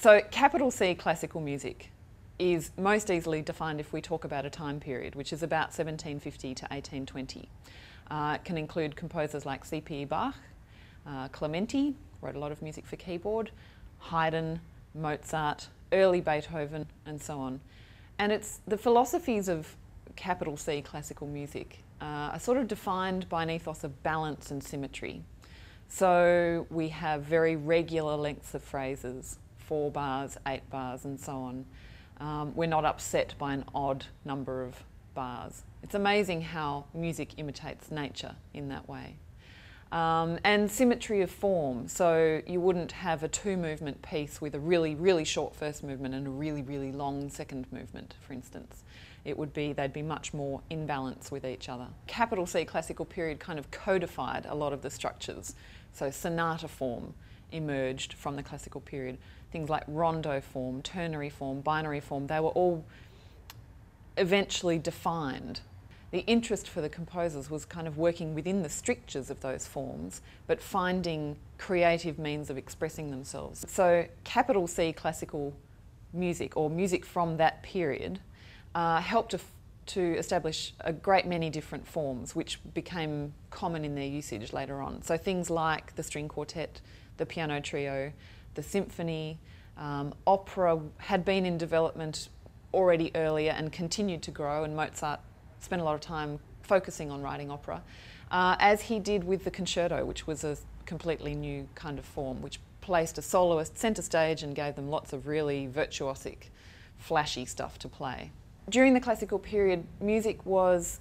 So capital C classical music is most easily defined if we talk about a time period, which is about 1750 to 1820. It can include composers like C.P. Bach, Clementi, wrote a lot of music for keyboard, Haydn, Mozart, early Beethoven, and so on. And it's the philosophies of capital C classical music are sort of defined by an ethos of balance and symmetry. So we have very regular lengths of phrases, 4 bars, 8 bars, and so on. We're not upset by an odd number of bars. It's amazing how music imitates nature in that way. And symmetry of form, so you wouldn't have a 2-movement piece with a really, really short first movement and a really, really long second movement, for instance. They'd be much more in balance with each other. Capital C classical period kind of codified a lot of the structures. So sonata form emerged from the classical period. Things like rondo form, ternary form, binary form, they were all eventually defined. The interest for the composers was kind of working within the strictures of those forms, but finding creative means of expressing themselves. So capital C classical music, or music from that period, helped to establish a great many different forms which became common in their usage later on. So things like the string quartet, the piano trio, the symphony, opera had been in development already earlier and continued to grow, and Mozart spent a lot of time focusing on writing opera, as he did with the concerto, which was a completely new kind of form, which placed a soloist centre stage and gave them lots of really virtuosic, flashy stuff to play. During the classical period, music was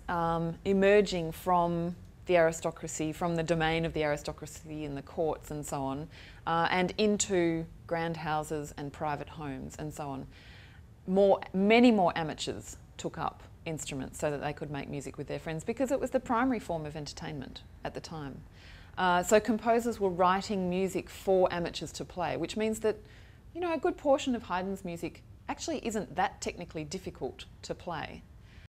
emerging from the aristocracy, from the domain of the aristocracy in the courts and so on, and into grand houses and private homes and so on. Many more amateurs took up instruments so that they could make music with their friends, because it was the primary form of entertainment at the time. So composers were writing music for amateurs to play, which means that, you know, a good portion of Haydn's music actually isn't that technically difficult to play.